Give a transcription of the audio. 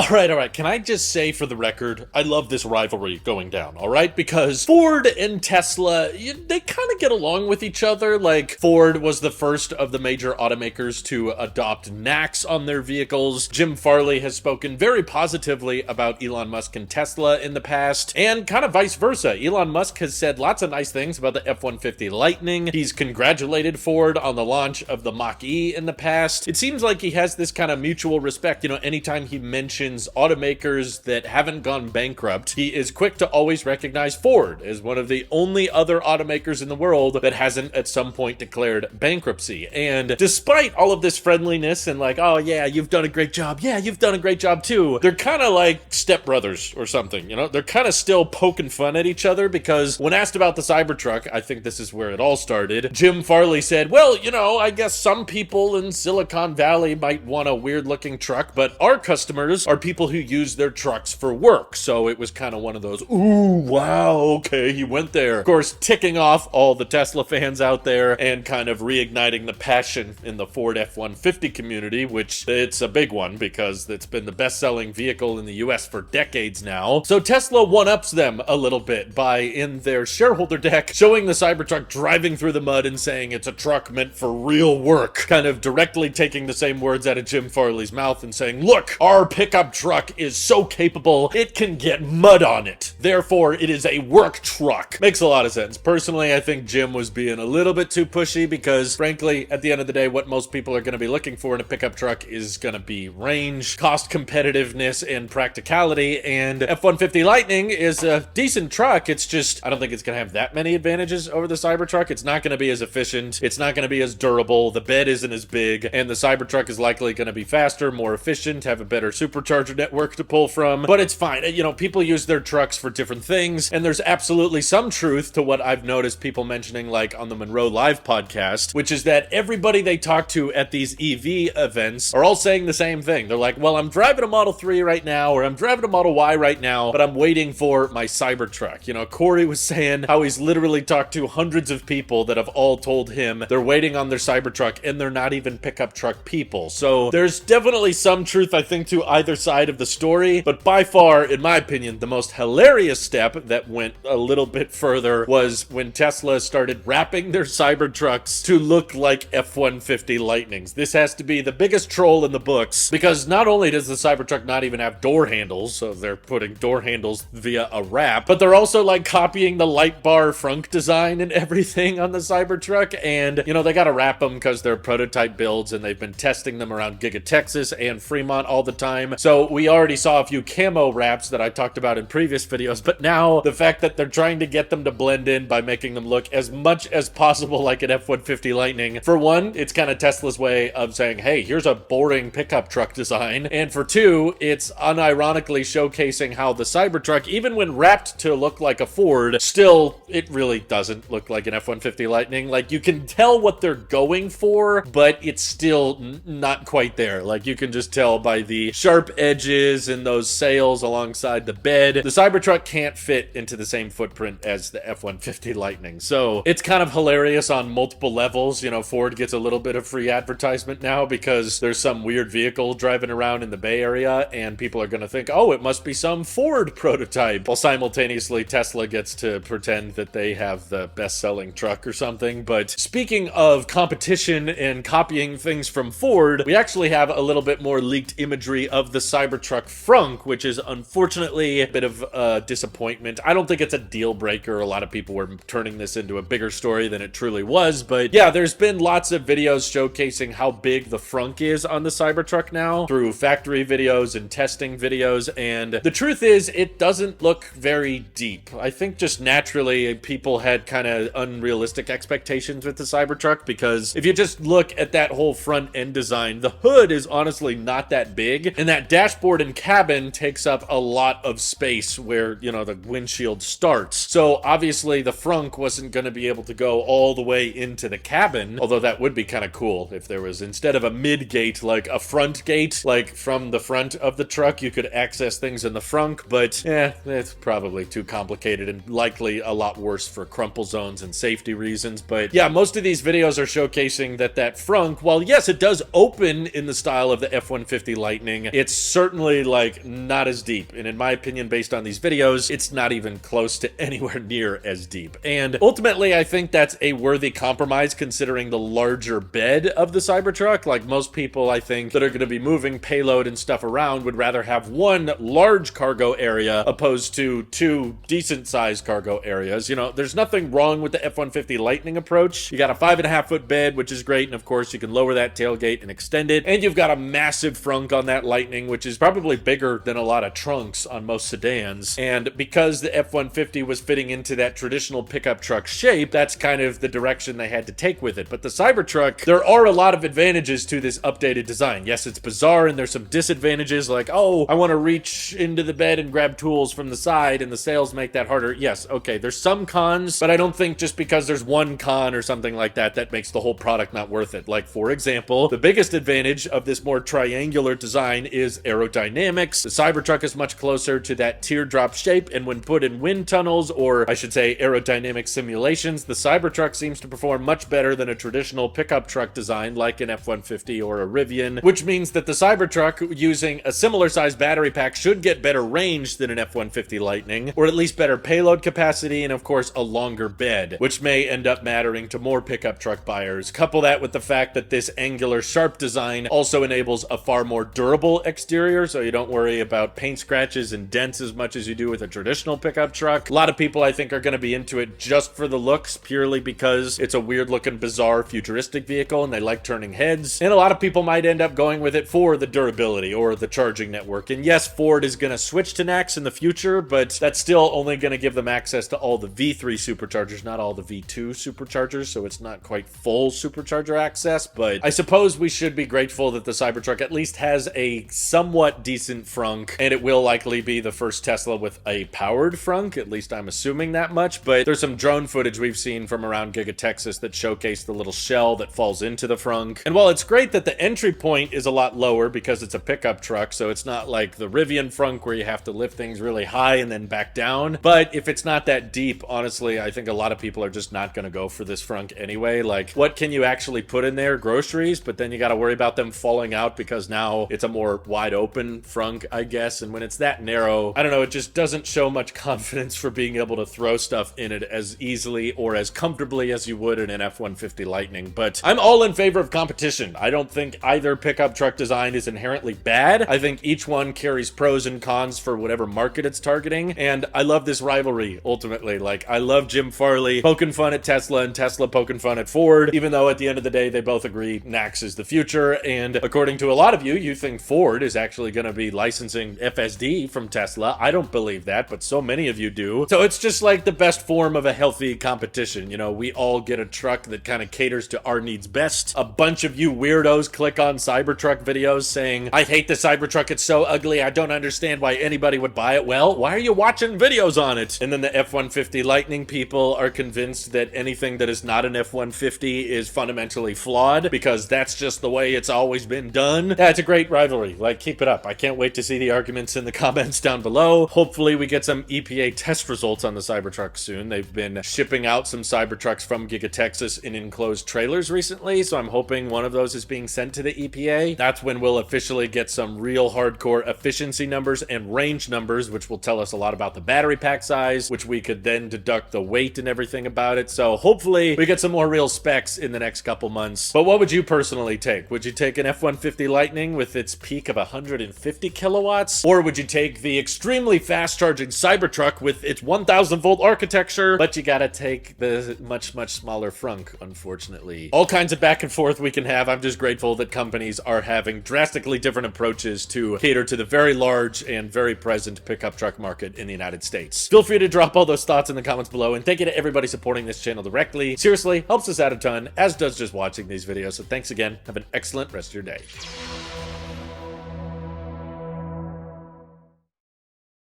All right. Can I just say for the record, I love this rivalry going down, all right? Because Ford and Tesla, they kind of get along with each other. Like, Ford was the first of the major automakers to adopt NACS on their vehicles. Jim Farley has spoken very positively about Elon Musk and Tesla in the past, and kind of vice versa. Elon Musk has said lots of nice things about the F-150 Lightning. He's congratulated Ford on the launch of the Mach-E in the past. It seems like he has this kind of mutual respect. You know, anytime he mentions automakers that haven't gone bankrupt, he is quick to always recognize Ford as one of the only other automakers in the world that hasn't at some point declared bankruptcy. And despite all of this friendliness and like, oh yeah, you've done a great job, yeah, you've done a great job too, they're kind of like stepbrothers or something, you know? They're kind of still poking fun at each other, because when asked about the Cybertruck, I think this is where it all started, Jim Farley said, well, you know, I guess some people in Silicon Valley might want a weird looking truck, but our customers are people who use their trucks for work. So it was kind of one of those, ooh, wow, okay, he went there. Of course, ticking off all the Tesla fans out there and kind of reigniting the passion in the Ford F-150 community, which it's a big one because it's been the best-selling vehicle in the US for decades now. So Tesla one-ups them a little bit by, in their shareholder deck, showing the Cybertruck driving through the mud and saying it's a truck meant for real work, kind of directly taking the same words out of Jim Farley's mouth and saying, look, our pickup truck is so capable, it can get mud on it. Therefore, it is a work truck. Makes a lot of sense. Personally, I think Jim was being a little bit too pushy because, frankly, at the end of the day, what most people are going to be looking for in a pickup truck is going to be range, cost competitiveness, and practicality, and F-150 Lightning is a decent truck. It's just, I don't think it's going to have that many advantages over the Cybertruck. It's not going to be as efficient. It's not going to be as durable. The bed isn't as big, and the Cybertruck is likely going to be faster, more efficient, have a better supercharger network to pull from, but it's fine. You know, people use their trucks for different things, and there's absolutely some truth to what I've noticed people mentioning, like on the Monroe Live podcast, which is that everybody they talk to at these EV events are all saying the same thing. They're like, well, I'm driving a Model 3 right now, or I'm driving a Model Y right now, but I'm waiting for my Cybertruck. You know, Corey was saying how he's literally talked to hundreds of people that have all told him they're waiting on their Cybertruck, and they're not even pickup truck people. So there's definitely some truth, I think, to either side of the story, but by far, in my opinion, the most hilarious step that went a little bit further was when Tesla started wrapping their Cybertrucks to look like F-150 Lightnings. This has to be the biggest troll in the books, because not only does the Cybertruck not even have door handles, so they're putting door handles via a wrap, but they're also like copying the light bar Frunk design and everything on the Cybertruck, and you know, they gotta wrap them because they're prototype builds and they've been testing them around Giga Texas and Fremont all the time. So we already saw a few camo wraps that I talked about in previous videos, but now the fact that they're trying to get them to blend in by making them look as much as possible like an F-150 Lightning. For one, it's kind of Tesla's way of saying, hey, here's a boring pickup truck design. And for two, it's unironically showcasing how the Cybertruck, even when wrapped to look like a Ford, still, it really doesn't look like an F-150 Lightning. Like, you can tell what they're going for, but it's still not quite there. Like, you can just tell by the sharp edges and those sails alongside the bed. The Cybertruck can't fit into the same footprint as the F-150 Lightning. So it's kind of hilarious on multiple levels. You know, Ford gets a little bit of free advertisement now because there's some weird vehicle driving around in the Bay Area and people are going to think, oh, it must be some Ford prototype. While simultaneously Tesla gets to pretend that they have the best-selling truck or something. But speaking of competition and copying things from Ford, we actually have a little bit more leaked imagery of the Cybertruck Frunk, which is unfortunately a bit of a disappointment. I don't think it's a deal breaker. A lot of people were turning this into a bigger story than it truly was, but yeah, there's been lots of videos showcasing how big the Frunk is on the Cybertruck now through factory videos and testing videos, and the truth is it doesn't look very deep. I think just naturally people had kind of unrealistic expectations with the Cybertruck, because if you just look at that whole front end design, the hood is honestly not that big, and that dashboard and cabin takes up a lot of space where, you know, the windshield starts. So obviously the Frunk wasn't going to be able to go all the way into the cabin, although that would be kind of cool if there was, instead of a mid gate, like a front gate, like from the front of the truck, you could access things in the Frunk, but it's probably too complicated and likely a lot worse for crumple zones and safety reasons. But yeah, most of these videos are showcasing that Frunk, while yes, it does open in the style of the F-150 Lightning, it's certainly like not as deep. And in my opinion, based on these videos, it's not even close to anywhere near as deep. And ultimately, I think that's a worthy compromise considering the larger bed of the Cybertruck. Like most people, I think, that are going to be moving payload and stuff around would rather have one large cargo area opposed to two decent sized cargo areas. You know, there's nothing wrong with the F-150 Lightning approach. You got a 5.5-foot bed, which is great. And of course, you can lower that tailgate and extend it. And you've got a massive frunk on that Lightning, which is probably bigger than a lot of trunks on most sedans. And because the F-150 was fitting into that traditional pickup truck shape, that's kind of the direction they had to take with it. But the Cybertruck, there are a lot of advantages to this updated design. Yes, it's bizarre and there's some disadvantages like, oh, I want to reach into the bed and grab tools from the side and the sails make that harder. Yes, okay, there's some cons, but I don't think just because there's one con or something like that, that makes the whole product not worth it. Like, for example, the biggest advantage of this more triangular design is aerodynamics. The Cybertruck is much closer to that teardrop shape, and when put in wind tunnels, or I should say aerodynamic simulations, the Cybertruck seems to perform much better than a traditional pickup truck design like an F-150 or a Rivian, which means that the Cybertruck using a similar size battery pack should get better range than an F-150 Lightning, or at least better payload capacity, and of course a longer bed, which may end up mattering to more pickup truck buyers. Couple that with the fact that this angular sharp design also enables a far more durable exterior, so you don't worry about paint scratches and dents as much as you do with a traditional pickup truck. A lot of people I think are going to be into it just for the looks, purely because it's a weird looking bizarre futuristic vehicle and they like turning heads, and a lot of people might end up going with it for the durability or the charging network. And yes, Ford is going to switch to NACS in the future, but that's still only going to give them access to all the V3 superchargers, not all the V2 superchargers, so it's not quite full supercharger access. But I suppose we should be grateful that the Cybertruck at least has a somewhat decent frunk, and it will likely be the first Tesla with a powered frunk, at least I'm assuming that much. But there's some drone footage we've seen from around Giga Texas that showcase the little shell that falls into the frunk. And while it's great that the entry point is a lot lower because it's a pickup truck, so it's not like the Rivian frunk where you have to lift things really high and then back down, but if it's not that deep, honestly, I think a lot of people are just not going to go for this frunk anyway. Like, what can you actually put in there? Groceries, but then you got to worry about them falling out because now it's a more wide open frunk, I guess. And when it's that narrow, I don't know, it just doesn't show much confidence for being able to throw stuff in it as easily or as comfortably as you would in an F-150 Lightning. But I'm all in favor of competition. I don't think either pickup truck design is inherently bad. I think each one carries pros and cons for whatever market it's targeting, and I love this rivalry ultimately. Like, I love Jim Farley poking fun at Tesla and Tesla poking fun at Ford, even though at the end of the day they both agree NACS is the future. And according to a lot of you, you think Ford is actually going to be licensing FSD from Tesla. I don't believe that, but so many of you do. So it's just like the best form of a healthy competition. You know, we all get a truck that kind of caters to our needs best. A bunch of you weirdos click on Cybertruck videos saying, I hate the Cybertruck, it's so ugly, I don't understand why anybody would buy it. Well, why are you watching videos on it? And then the F-150 Lightning people are convinced that anything that is not an F-150 is fundamentally flawed because that's just the way it's always been done. Yeah, it's a great rivalry. Like, keep it up. I can't wait to see the arguments in the comments down below. Hopefully we get some EPA test results on the Cybertruck soon. They've been shipping out some Cybertrucks from Giga Texas in enclosed trailers recently, so I'm hoping one of those is being sent to the EPA. That's when we'll officially get some real hardcore efficiency numbers and range numbers, which will tell us a lot about the battery pack size, which we could then deduct the weight and everything about it. So hopefully we get some more real specs in the next couple months. But what would you personally take? Would you take an F-150 Lightning with its peak of 150 kilowatts? Or would you take the extremely fast charging Cybertruck with its 1000 volt architecture, but you gotta take the much smaller frunk, unfortunately? All kinds of back and forth we can have. I'm just grateful that companies are having drastically different approaches to cater to the very large and very present pickup truck market in the United States. Feel free to drop all those thoughts in the comments below, and thank you to everybody supporting this channel directly. Seriously, helps us out a ton, as does just watching these videos. So thanks again. Have an excellent rest of your day.